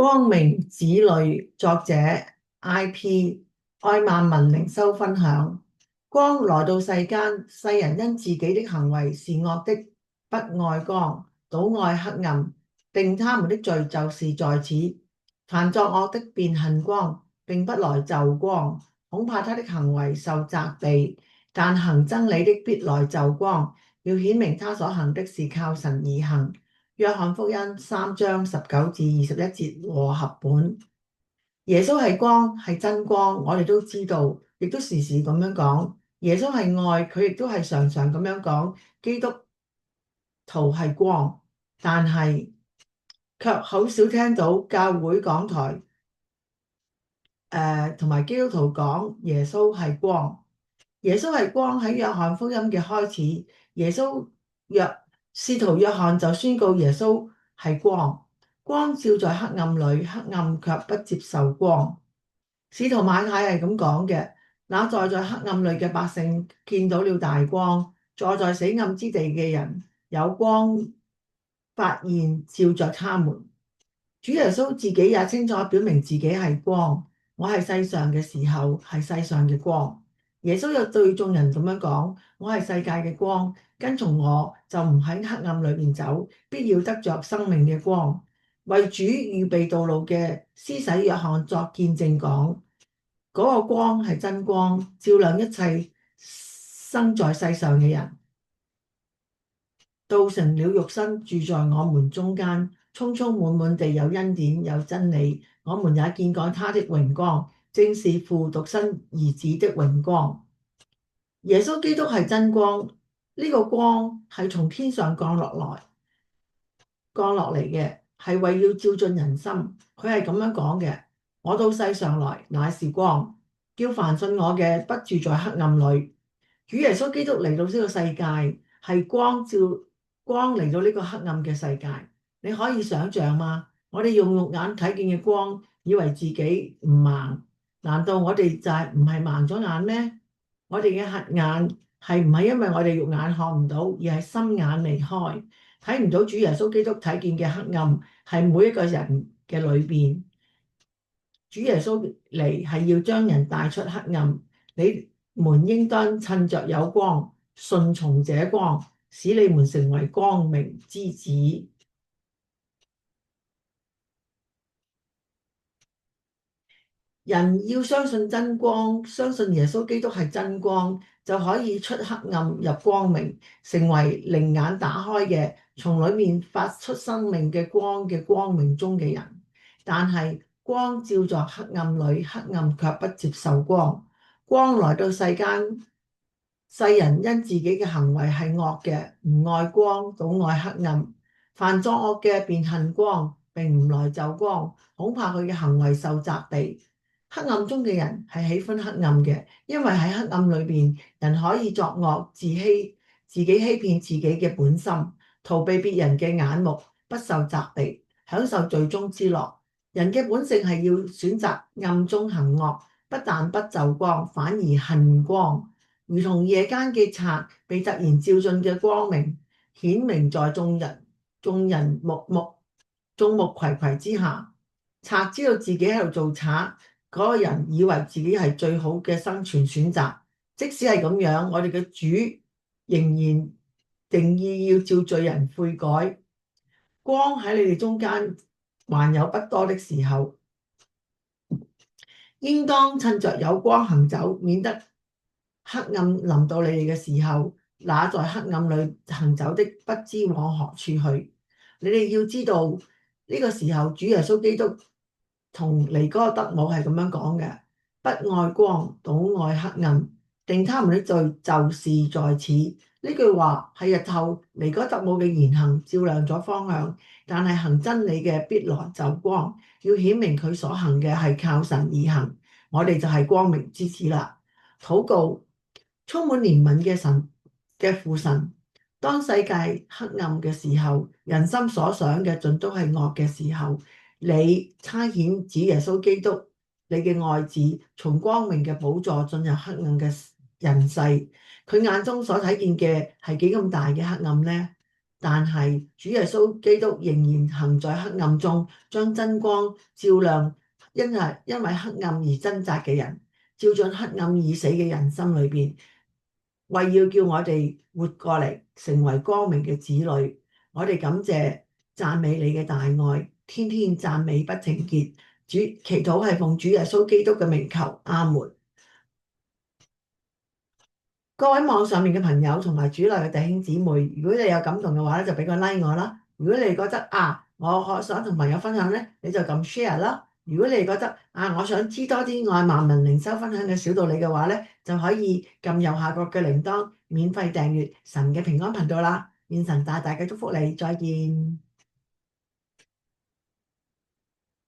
光明子女，作者 I.P. 愛曼文靈修分享。光來到世間，世人因自己的行為是惡的，不愛光，倒愛黑暗，定他們的罪就是在此。凡作惡的便恨光，並不來就光，恐怕他的行為受責備。但行真理的必來就光，要顯明他所行的是靠神而行。約翰福音3章19至21節和合本。耶穌係光，係真光，我哋都知道，亦都時時咁樣講。耶穌係愛，佢亦都係常常咁樣講。基督徒係光，但係卻好少聽到教會講台同埋基督徒講耶穌係光。耶穌係光喺約翰福音嘅開始，使徒約翰就宣告耶穌係光，光照在黑暗裏，黑暗卻不接受光。使徒馬太係咁講嘅：那在黑暗裏嘅百姓見到了大光，坐在死暗之地嘅人有光發現照着他們。主耶穌自己也清楚表明自己係光，我係世上嘅時候係世上嘅光。耶穌又對眾人咁樣講：我係世界嘅光，跟從我就唔喺黑暗裏面走，必要得着生命嘅光。為主預備道路嘅施洗約翰作見證講：嗰個光係真光，照亮一切生在世上嘅人，道成了肉身，住在我們中間，充充滿滿地有恩典有真理。我們也見過他的榮光，正是父獨生兒子的榮光。耶穌基督係真光，呢個光係從天上降落嚟嘅，係為要照進人心。佢係咁樣講嘅：我到世上來乃是光，叫凡信我嘅不住在黑暗裏。主耶穌基督嚟到呢個世界係光，照光嚟到呢個黑暗嘅世界。你可以想象嗎？我哋用肉眼睇見嘅光，以為自己唔盲，難道我哋就係唔係盲咗眼咩？我哋嘅黑眼係唔係因為我哋肉眼看唔到，而係心眼未開，睇唔到主耶穌基督睇見嘅黑暗係每一個人嘅裏邊。主耶穌嚟係要將人帶出黑暗，你們應當趁着有光，順從這光，使你們成為光明之子。人要相信真光，相信耶穌基督係真光，就可以出黑暗入光明，成為靈眼打開嘅，從裏面發出生命嘅光嘅光明中嘅人。但係光照在黑暗裏，黑暗卻不接受光。光來到世間，世人因自己嘅行為係惡嘅，唔愛光，倒愛黑暗。凡作惡嘅便恨光，並唔來就光，恐怕佢嘅行為受責備。黑暗中嘅人係喜歡黑暗嘅，因為喺黑暗裏邊，人可以作惡，自己欺騙自己嘅本心，逃避別人嘅眼目，不受責備，享受罪中之樂。人嘅本性係要選擇暗中行惡，不但不就光，反而恨光，如同夜間嘅賊被突然照進嘅光明，顯明在眾人眾目睽睽之下。賊知道自己喺度做賊，嗰個人以為自己係最好嘅生存選擇。即使係咁樣，我哋嘅主仍然定意要召罪人悔改。光喺你哋中間還有不多的時候，應當趁着有光行走，免得黑暗臨到你哋嘅時候，那在黑暗裏行走的不知往何處去。你哋要知道呢個時候，主耶穌基督同尼哥德姆係咁樣講嘅：不愛光，倒愛黑暗，定他們的罪就是在此。呢句話係日後尼哥德姆嘅言行照亮咗方向，但係行真理嘅必來就光，要顯明佢所行嘅係靠神而行。我哋就係光明之子啦。禱告：充滿憐憫嘅神嘅父神，當世界黑暗嘅時候，人心所想嘅盡都係惡嘅時候，你差遣主耶穌基督，你嘅愛子從光明嘅寶座進入黑暗嘅人世，佢眼中所睇見嘅係幾咁大嘅黑暗呢？但係主耶穌基督仍然行在黑暗中，將真光照亮因為黑暗而掙扎嘅人，照進黑暗已死嘅人心裏邊，為要叫我哋活過嚟，成為光明嘅子女。我哋感謝讚美你嘅大愛，天天讚美不停歇。祈禱係奉主耶穌基督嘅名求，阿門。各位網上面嘅朋友同埋主內嘅弟兄姊妹，如果你有感動嘅話咧，就俾個 like 我啦。如果你覺得我想同朋友分享咧，你就撳 share 啦。如果你覺得我想知多啲愛萬民靈修分享嘅小道理嘅話咧，就可以撳右下角嘅鈴鐺，免費訂閱神嘅平安頻道啦。願神大大嘅祝福你，再見。